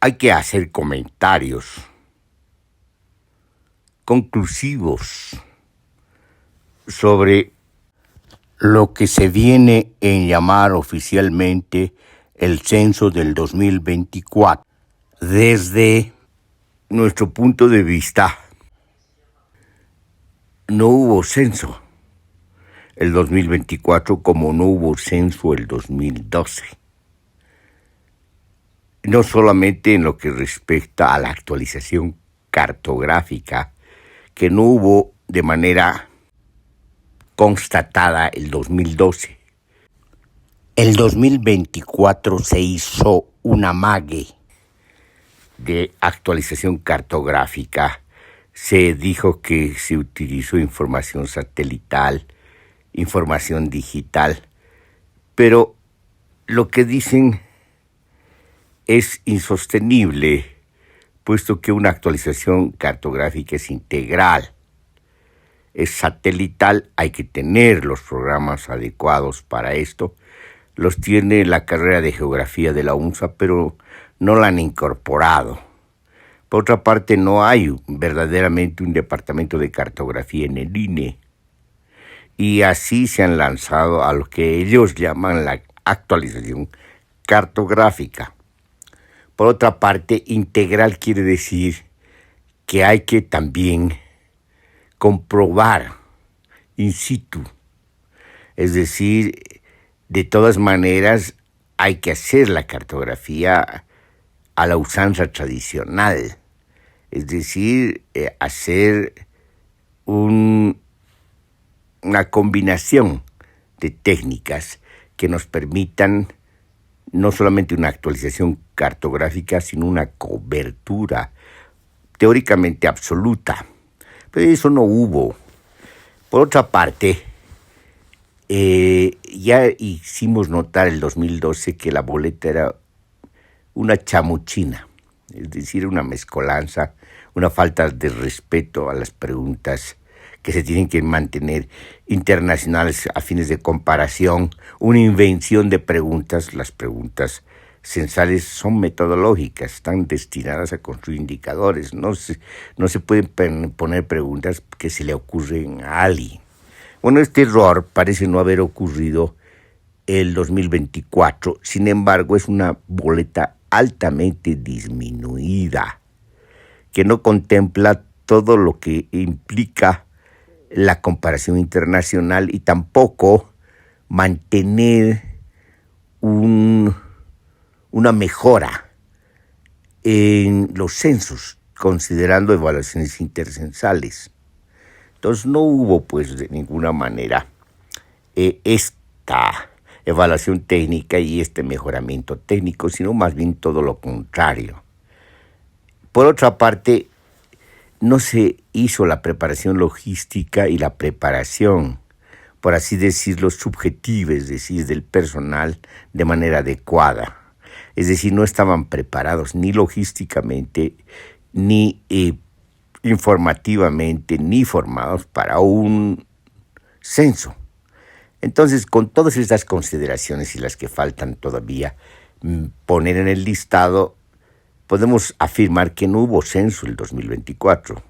hay que hacer comentarios conclusivos sobre lo que se viene en llamar oficialmente el censo del 2024. Desde nuestro punto de vista, no hubo censo el 2024 como no hubo censo el 2012. No solamente en lo que respecta a la actualización cartográfica, que no hubo de manera constatada el 2012. El 2024 se hizo un amague de actualización cartográfica. Se dijo que se utilizó información satelital, información digital, pero lo que dicen es insostenible, puesto que una actualización cartográfica es integral, es satelital, hay que tener los programas adecuados para esto. Los tiene la carrera de geografía de la UNSA, pero no la han incorporado. Por otra parte, no hay verdaderamente un departamento de cartografía en el INE. Y así se han lanzado a lo que ellos llaman la actualización cartográfica. Por otra parte, integral quiere decir que hay que también comprobar in situ. Es decir, de todas maneras, hay que hacer la cartografía a la usanza tradicional. Es decir, hacer una combinación de técnicas que nos permitan no solamente una actualización cartográfica, sino una cobertura teóricamente absoluta. Pero eso no hubo. Por otra parte, ya hicimos notar el 2012 que la boleta era una chamuchina, es decir, una mezcolanza, una falta de respeto a las preguntas que se tienen que mantener internacionales a fines de comparación, una invención de preguntas. Las preguntas censales son metodológicas, están destinadas a construir indicadores. No se pueden poner preguntas que se le ocurren a alguien. Bueno, este error parece no haber ocurrido el 2024, sin embargo es una boleta altamente disminuida, que no contempla todo lo que implica la comparación internacional y tampoco mantener una mejora en los censos, considerando evaluaciones intercensales. Entonces no hubo, pues, de ninguna manera esta evaluación técnica y este mejoramiento técnico, sino más bien todo lo contrario. Por otra parte, no se hizo la preparación logística y la preparación, por así decirlo, subjetiva, es decir, del personal de manera adecuada. Es decir, no estaban preparados ni logísticamente, ni informativamente, ni formados para un censo. Entonces, con todas estas consideraciones y las que faltan todavía poner en el listado, podemos afirmar que no hubo censo el 2024.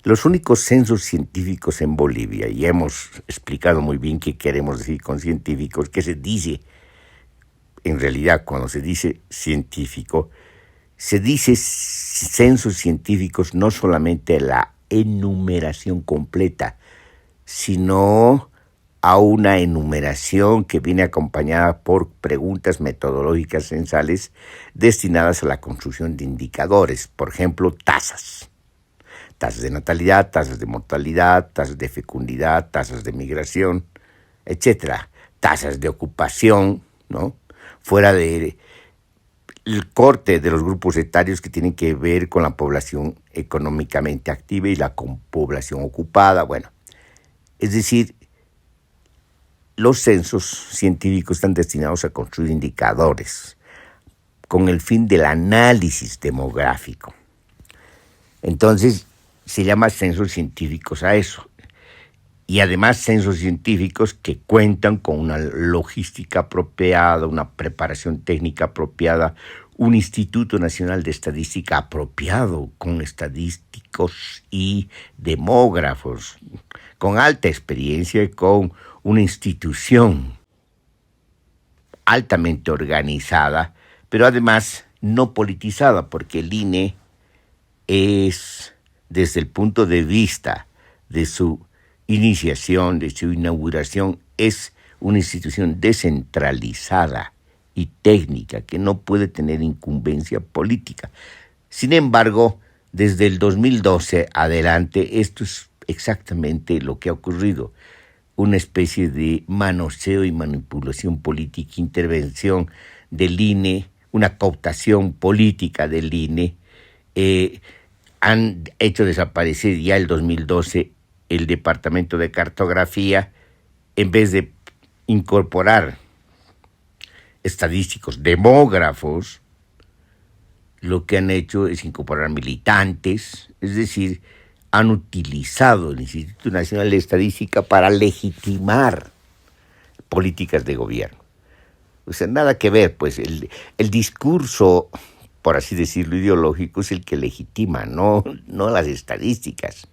Los únicos censos científicos en Bolivia, y hemos explicado muy bien qué queremos decir con científicos, qué se dice en realidad cuando se dice científico, se dice censos científicos no solamente la enumeración completa, sino a una enumeración que viene acompañada por preguntas metodológicas censales destinadas a la construcción de indicadores, por ejemplo, tasas de natalidad, tasas de mortalidad, tasas de fecundidad, tasas de migración, etcétera, tasas de ocupación, ¿no? Fuera de el corte de los grupos etarios que tienen que ver con la población económicamente activa y la con población ocupada. Bueno, es decir, los censos científicos están destinados a construir indicadores con el fin del análisis demográfico. Entonces, se llama censos científicos a eso. Y además censos científicos que cuentan con una logística apropiada, una preparación técnica apropiada, un Instituto Nacional de Estadística apropiado, con estadísticos y demógrafos, con alta experiencia y con una institución altamente organizada, pero además no politizada, porque el INE es, desde el punto de vista de su iniciación, de su inauguración, es una institución descentralizada y técnica que no puede tener incumbencia política. Sin embargo, desde el 2012 adelante, esto es exactamente lo que ha ocurrido. Una especie de manoseo y manipulación política, intervención del INE, una cooptación política del INE. Han hecho desaparecer ya el 2012 el Departamento de Cartografía, en vez de incorporar estadísticos, demógrafos. Lo que han hecho es incorporar militantes, es decir, han utilizado el Instituto Nacional de Estadística para legitimar políticas de gobierno. O sea, nada que ver, pues el discurso, por así decirlo, ideológico es el que legitima, no las estadísticas.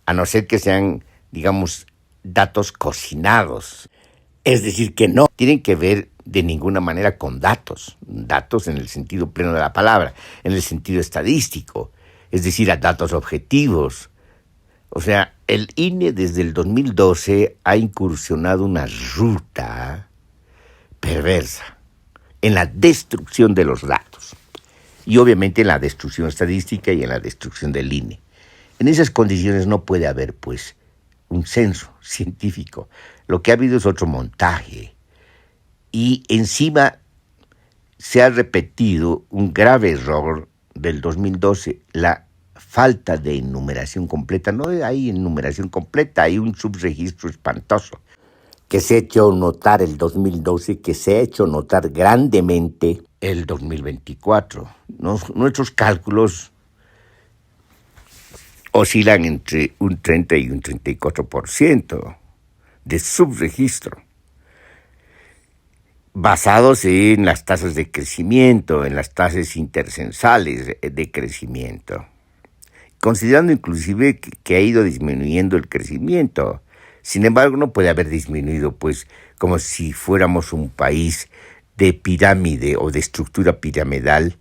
A no ser que sean, digamos, datos cocinados. Es decir, que no tienen que ver de ninguna manera con datos en el sentido pleno de la palabra, en el sentido estadístico, es decir, a datos objetivos. O sea, el INE desde el 2012 ha incursionado una ruta perversa en la destrucción de los datos y obviamente en la destrucción estadística y en la destrucción del INE. En esas condiciones no puede haber, pues, un censo científico. Lo que ha habido es otro montaje. Y encima se ha repetido un grave error del 2012, la falta de enumeración completa. No hay enumeración completa, hay un subregistro espantoso que se ha hecho notar el 2012, que se ha hecho notar grandemente el 2024. Nuestros cálculos oscilan entre un 30 y un 34% de subregistro, basados en las tasas de crecimiento, en las tasas intercensales de crecimiento, considerando inclusive que ha ido disminuyendo el crecimiento. Sin embargo, no puede haber disminuido, pues, como si fuéramos un país de pirámide o de estructura piramidal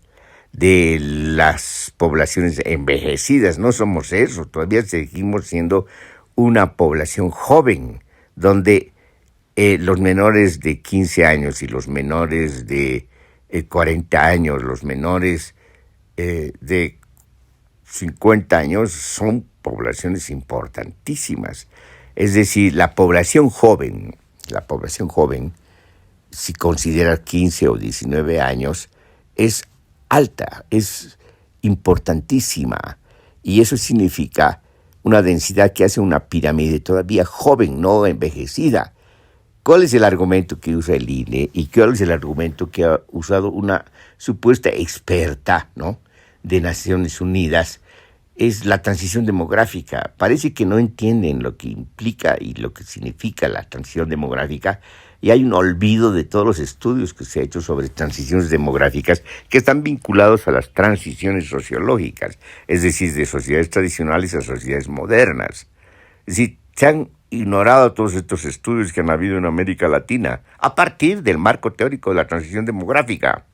de las poblaciones envejecidas. No somos eso, todavía seguimos siendo una población joven, donde los menores de 15 años y los menores de 40 años, los menores de 50 años son poblaciones importantísimas. Es decir, la población joven, si considera 15 o 19 años, es alta, es importantísima, y eso significa una densidad que hace una pirámide todavía joven, no envejecida. ¿Cuál es el argumento que usa el INE y cuál es el argumento que ha usado una supuesta experta, ¿no?, de Naciones Unidas? Es la transición demográfica. Parece que no entienden lo que implica y lo que significa la transición demográfica, y hay un olvido de todos los estudios que se han hecho sobre transiciones demográficas que están vinculados a las transiciones sociológicas, es decir, de sociedades tradicionales a sociedades modernas. Es decir, se han ignorado todos estos estudios que han habido en América Latina a partir del marco teórico de la transición demográfica.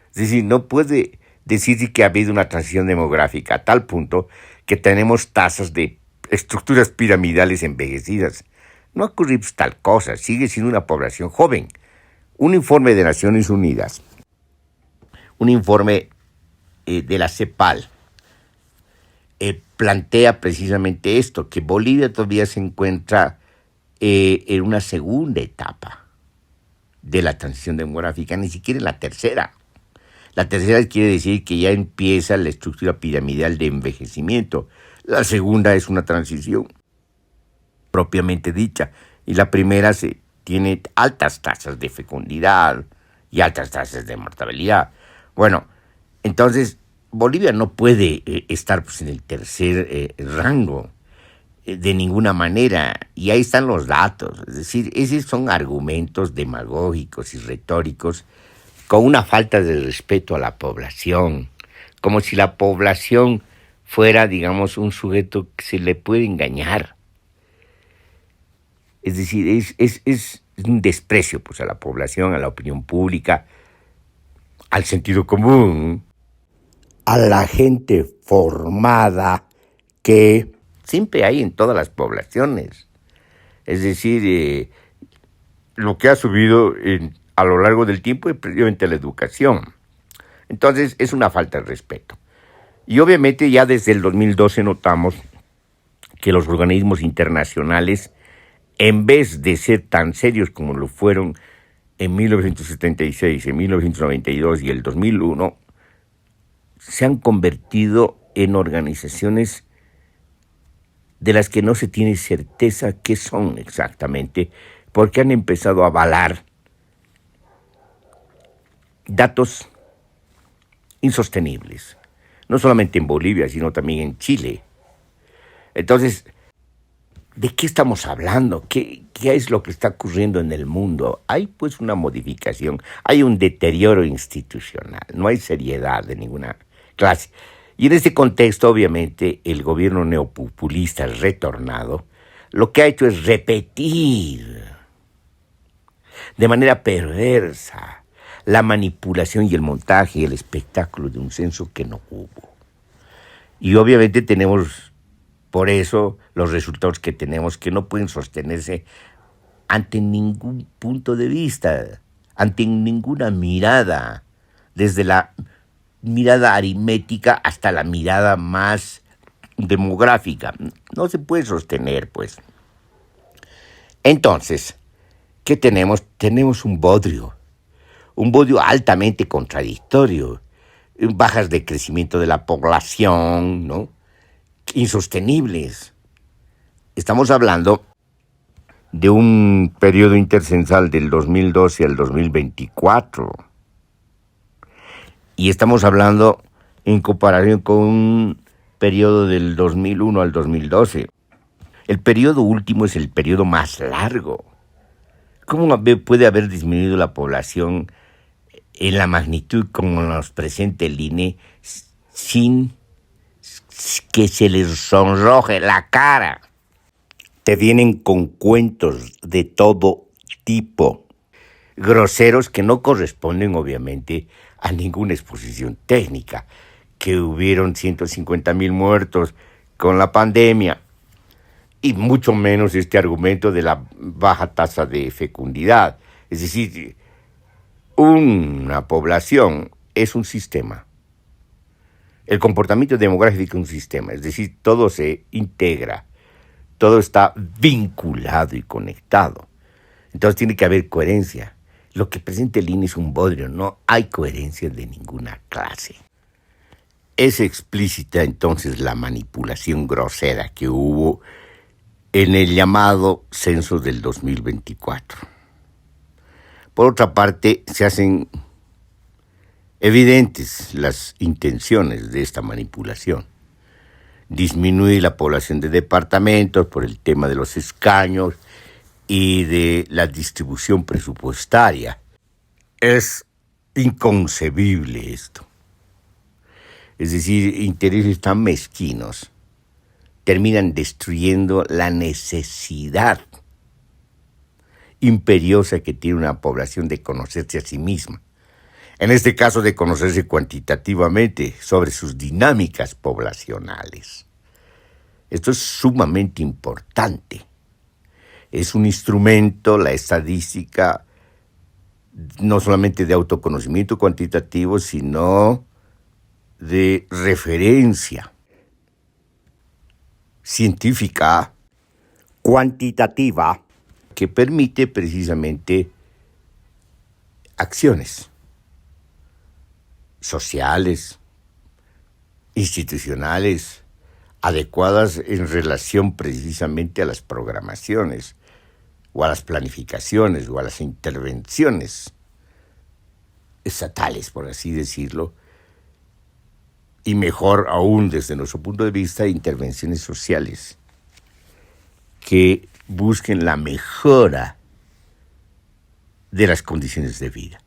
Es decir, no puede decir que ha habido una transición demográfica a tal punto que tenemos tasas de estructuras piramidales envejecidas. No ocurre tal cosa, sigue siendo una población joven. Un informe de Naciones Unidas, un informe de la CEPAL, plantea precisamente esto, que Bolivia todavía se encuentra en una segunda etapa de la transición demográfica, ni siquiera en la tercera. La tercera quiere decir que ya empieza la estructura piramidal de envejecimiento. La segunda es una transición propiamente dicha, y la primera tiene altas tasas de fecundidad y altas tasas de mortalidad. Bueno, entonces Bolivia no puede estar, pues, en el tercer rango de ninguna manera, y ahí están los datos. Es decir, esos son argumentos demagógicos y retóricos con una falta de respeto a la población, como si la población fuera, digamos, un sujeto que se le puede engañar. Es decir, es un desprecio pues, a la población, a la opinión pública, al sentido común, a la gente formada que siempre hay en todas las poblaciones. Es decir, lo que ha subido a lo largo del tiempo es precisamente la educación. Entonces es una falta de respeto. Y obviamente ya desde el 2012 notamos que los organismos internacionales, en vez de ser tan serios como lo fueron en 1976, en 1992 y el 2001, se han convertido en organizaciones de las que no se tiene certeza qué son exactamente, porque han empezado a avalar datos insostenibles, no solamente en Bolivia, sino también en Chile. Entonces, ¿de qué estamos hablando? ¿Qué es lo que está ocurriendo en el mundo? Hay pues una modificación, hay un deterioro institucional, no hay seriedad de ninguna clase. Y en este contexto, obviamente, el gobierno neopopulista retornado lo que ha hecho es repetir de manera perversa la manipulación y el montaje y el espectáculo de un censo que no hubo. Y obviamente tenemos, por eso, los resultados que tenemos que no pueden sostenerse ante ningún punto de vista, ante ninguna mirada, desde la mirada aritmética hasta la mirada más demográfica. No se puede sostener, pues. Entonces, ¿qué tenemos? Tenemos un bodrio altamente contradictorio, bajas de crecimiento de la población, ¿no? Insostenibles. Estamos hablando de un periodo intercensal del 2012 al 2024. Y estamos hablando en comparación con un periodo del 2001 al 2012. El periodo último es el periodo más largo. ¿Cómo puede haber disminuido la población en la magnitud como nos presenta el INE sin que se les sonroje la cara? Te vienen con cuentos de todo tipo, groseros que no corresponden obviamente a ninguna exposición técnica, que hubieron 150,000 muertos con la pandemia, y mucho menos este argumento de la baja tasa de fecundidad. Es decir, una población es un sistema. El comportamiento demográfico es un sistema, es decir, todo se integra, todo está vinculado y conectado. Entonces tiene que haber coherencia. Lo que presenta el INE es un bodrio, no hay coherencia de ninguna clase. Es explícita entonces la manipulación grosera que hubo en el llamado censo del 2024. Por otra parte, se hacen evidentes las intenciones de esta manipulación. Disminuye la población de departamentos por el tema de los escaños y de la distribución presupuestaria. Es inconcebible esto. Es decir, intereses tan mezquinos terminan destruyendo la necesidad imperiosa que tiene una población de conocerse a sí misma. En este caso, de conocerse cuantitativamente sobre sus dinámicas poblacionales. Esto es sumamente importante. Es un instrumento, la estadística, no solamente de autoconocimiento cuantitativo, sino de referencia científica, cuantitativa, que permite precisamente acciones sociales, institucionales, adecuadas en relación precisamente a las programaciones, o a las planificaciones, o a las intervenciones estatales, por así decirlo, y mejor aún desde nuestro punto de vista, intervenciones sociales que busquen la mejora de las condiciones de vida.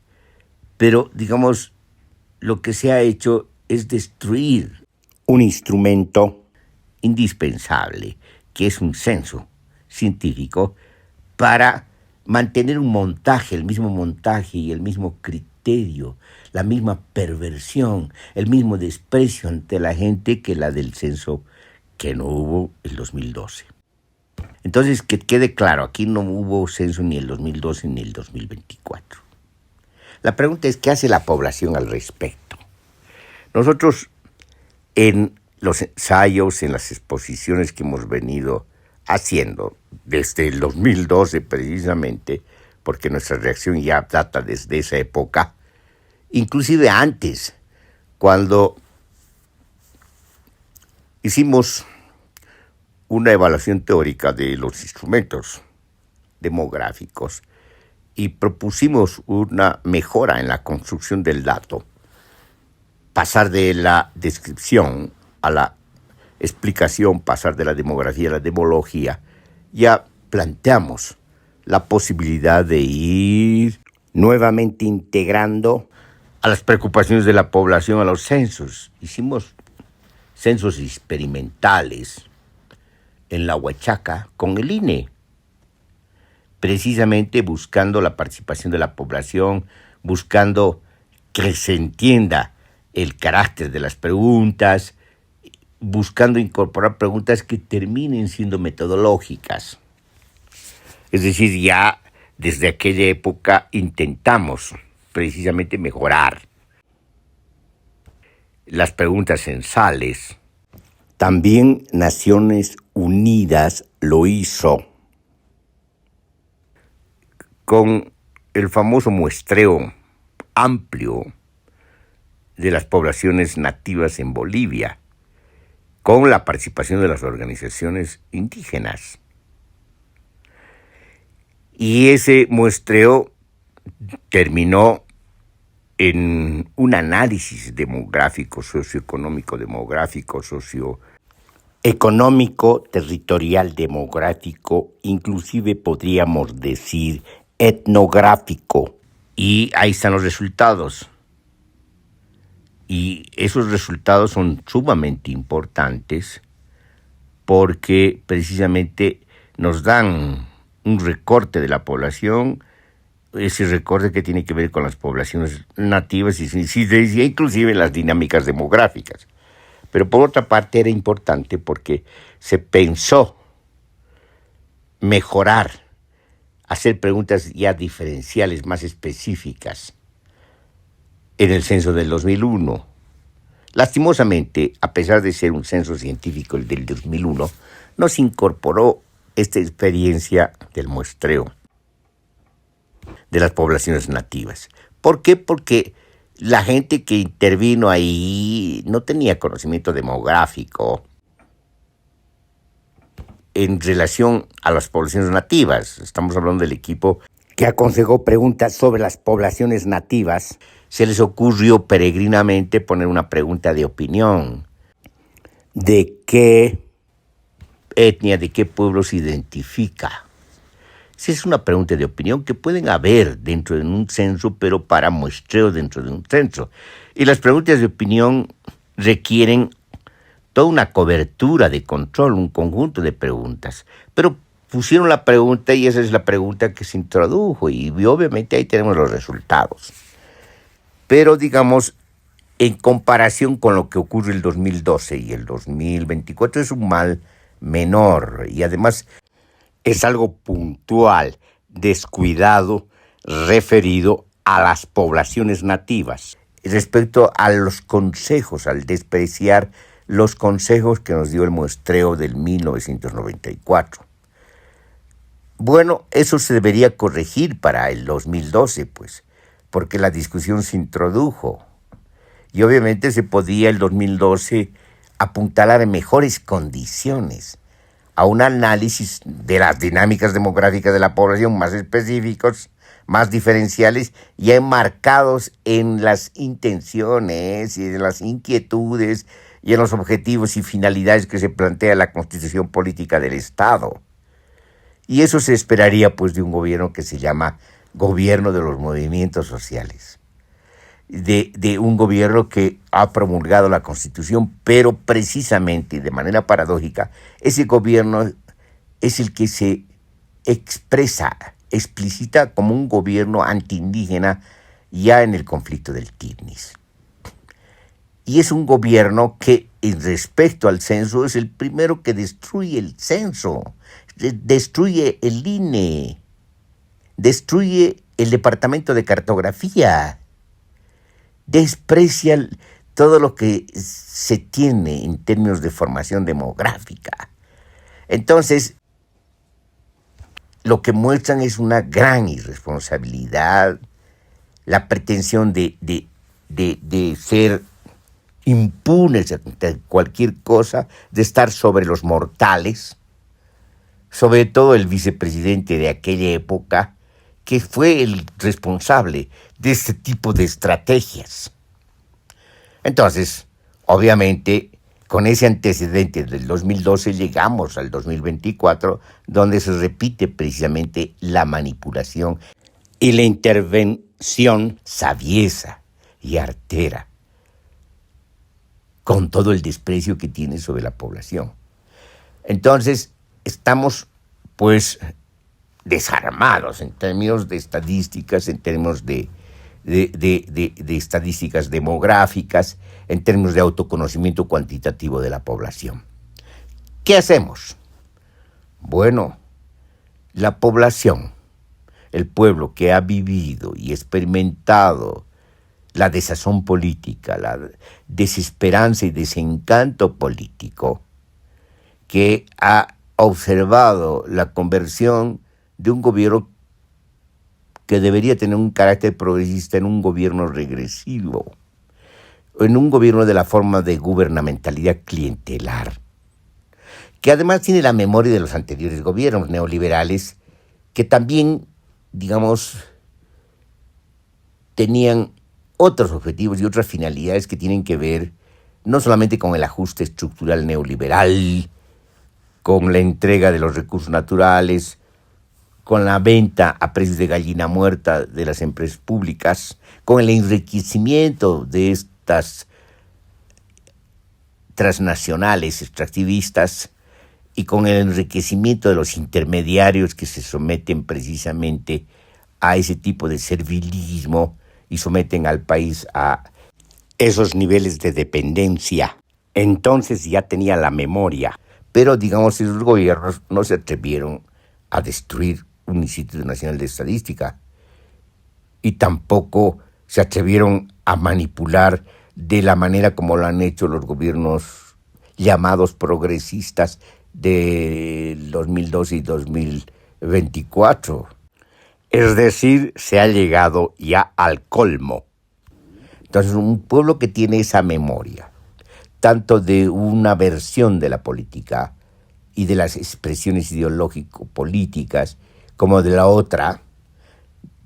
Pero, digamos, lo que se ha hecho es destruir un instrumento indispensable, que es un censo científico, para mantener un montaje, el mismo montaje y el mismo criterio, la misma perversión, el mismo desprecio ante la gente que la del censo que no hubo el 2012. Entonces, que quede claro, aquí no hubo censo ni el 2012 ni el 2024. La pregunta es, ¿qué hace la población al respecto? Nosotros, en los ensayos, en las exposiciones que hemos venido haciendo desde el 2012 precisamente, porque nuestra reacción ya data desde esa época, inclusive antes, cuando hicimos una evaluación teórica de los instrumentos demográficos y propusimos una mejora en la construcción del dato, pasar de la descripción a la explicación, pasar de la demografía a la demología, ya planteamos la posibilidad de ir nuevamente integrando a las preocupaciones de la población a los censos. Hicimos censos experimentales en la Huachaca con el INE, precisamente buscando la participación de la población, buscando que se entienda el carácter de las preguntas, buscando incorporar preguntas que terminen siendo metodológicas. Es decir, ya desde aquella época intentamos precisamente mejorar las preguntas censales. También Naciones Unidas lo hizo con el famoso muestreo amplio de las poblaciones nativas en Bolivia, con la participación de las organizaciones indígenas. Y ese muestreo terminó en un análisis demográfico, socioeconómico demográfico, socioeconómico, territorial demográfico, inclusive podríamos decir etnográfico. Y ahí están los resultados. Y esos resultados son sumamente importantes porque precisamente nos dan un recorte de la población, ese recorte que tiene que ver con las poblaciones nativas y inclusive las dinámicas demográficas. Pero por otra parte era importante porque se pensó mejorar, hacer preguntas ya diferenciales, más específicas en el censo del 2001. Lastimosamente, a pesar de ser un censo científico el del 2001, no se incorporó esta experiencia del muestreo de las poblaciones nativas. ¿Por qué? Porque la gente que intervino ahí no tenía conocimiento demográfico en relación a las poblaciones nativas. Estamos hablando del equipo que aconsejó preguntas sobre las poblaciones nativas. Se les ocurrió peregrinamente poner una pregunta de opinión. ¿De qué etnia, de qué pueblo se identifica? Esa es una pregunta de opinión que pueden haber dentro de un censo, pero para muestreo dentro de un censo. Y las preguntas de opinión requieren toda una cobertura de control, un conjunto de preguntas. Pero pusieron la pregunta y esa es la pregunta que se introdujo y obviamente ahí tenemos los resultados. Pero digamos, en comparación con lo que ocurre el 2012 y el 2024 es un mal menor y además es algo puntual, descuidado, referido a las poblaciones nativas. Respecto a los consejos, al despreciar los consejos que nos dio el muestreo del 1994. Bueno, eso se debería corregir para el 2012, pues, porque la discusión se introdujo. Y obviamente se podía el 2012 apuntalar en mejores condiciones a un análisis de las dinámicas demográficas de la población más específicos, más diferenciales y enmarcados en las intenciones y en las inquietudes y en los objetivos y finalidades que se plantea la Constitución Política del Estado. Y eso se esperaría pues de un gobierno que se llama Gobierno de los Movimientos Sociales. de un gobierno que ha promulgado la Constitución, pero precisamente, de manera paradójica, ese gobierno es el que se explicita como un gobierno antiindígena ya en el conflicto del Tignis. Y es un gobierno que, en respecto al censo, es el primero que destruye el censo, destruye el INE, destruye el Departamento de Cartografía, desprecia todo lo que se tiene en términos de formación demográfica. Entonces, lo que muestran es una gran irresponsabilidad, la pretensión de ser impunes ante cualquier cosa, de estar sobre los mortales, sobre todo el vicepresidente de aquella época, que fue el responsable de este tipo de estrategias. Entonces, obviamente, con ese antecedente del 2012 llegamos al 2024, donde se repite precisamente la manipulación y la intervención sabiesa y artera, con todo el desprecio que tiene sobre la población. Entonces, estamos, pues, desarmados en términos de estadísticas, en términos de estadísticas demográficas, en términos de autoconocimiento cuantitativo de la población. ¿Qué hacemos? Bueno, la población, el pueblo que ha vivido y experimentado la desazón política, la desesperanza y desencanto político, que ha observado la conversión de un gobierno que debería tener un carácter progresista en un gobierno regresivo, en un gobierno de la forma de gubernamentalidad clientelar, que además tiene la memoria de los anteriores gobiernos neoliberales, que también, digamos, tenían otros objetivos y otras finalidades que tienen que ver no solamente con el ajuste estructural neoliberal, con la entrega de los recursos naturales, con la venta a precios de gallina muerta de las empresas públicas, con el enriquecimiento de estas transnacionales extractivistas y con el enriquecimiento de los intermediarios que se someten precisamente a ese tipo de servilismo y someten al país a esos niveles de dependencia. Entonces ya tenía la memoria, pero digamos que los gobiernos no se atrevieron a destruir un Instituto Nacional de Estadística y tampoco se atrevieron a manipular de la manera como lo han hecho los gobiernos llamados progresistas de 2012 y 2024. Es decir, se ha llegado ya al colmo. Entonces, un pueblo que tiene esa memoria, tanto de una versión de la política y de las expresiones ideológico-políticas, como de la otra,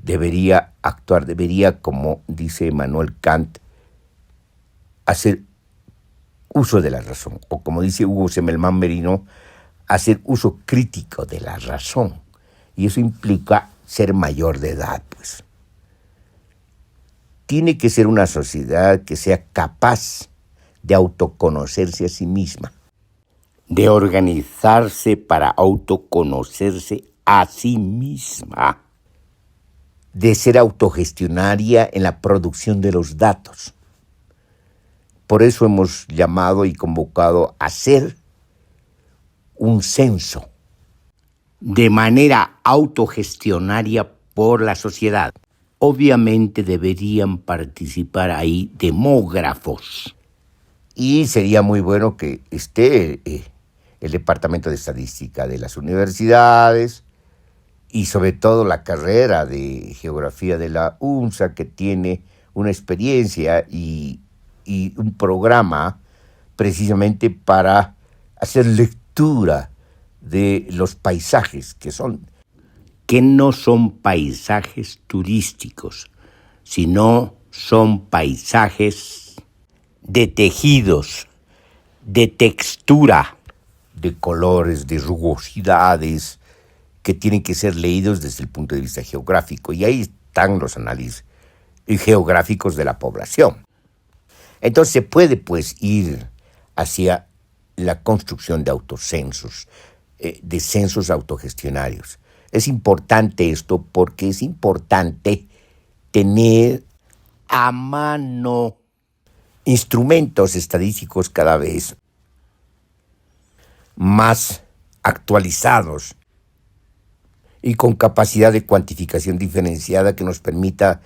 debería actuar, debería, como dice Immanuel Kant, hacer uso de la razón, o como dice Hugo Semelman Merino, hacer uso crítico de la razón. Y eso implica ser mayor de edad, pues. Tiene que ser una sociedad que sea capaz de autoconocerse a sí misma, de organizarse para autoconocerse a sí misma, de ser autogestionaria en la producción de los datos. Por eso hemos llamado y convocado a hacer un censo de manera autogestionaria por la sociedad. Obviamente deberían participar ahí demógrafos. Y sería muy bueno que esté el Departamento de Estadística de las universidades y sobre todo la carrera de Geografía de la UNSA, que tiene una experiencia y un programa precisamente para hacer lectura de los paisajes que no son paisajes turísticos, sino son paisajes de tejidos, de textura, de colores, de rugosidades, que tienen que ser leídos desde el punto de vista geográfico. Y ahí están los análisis y geográficos de la población. Entonces se puede pues ir hacia la construcción de autocensos, de censos autogestionarios. Es importante esto porque es importante tener a mano instrumentos estadísticos cada vez más actualizados y con capacidad de cuantificación diferenciada que nos permita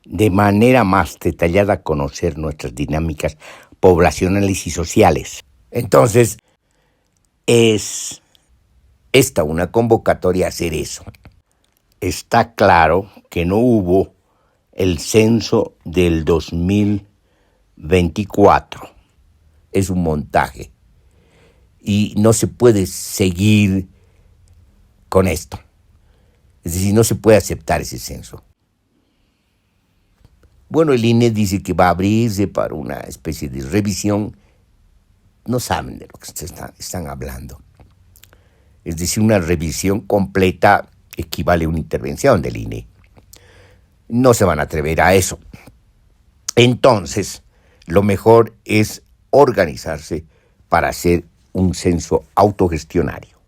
de manera más detallada conocer nuestras dinámicas poblacionales y sociales. Entonces, es esta una convocatoria a hacer eso. Está claro que no hubo el censo del 2024. Es un montaje. Y no se puede seguir con esto. Es decir, no se puede aceptar ese censo. Bueno, el INE dice que va a abrirse para una especie de revisión. No saben de lo que están hablando. Es decir, una revisión completa equivale a una intervención del INE. No se van a atrever a eso. Entonces, lo mejor es organizarse para hacer un censo autogestionario.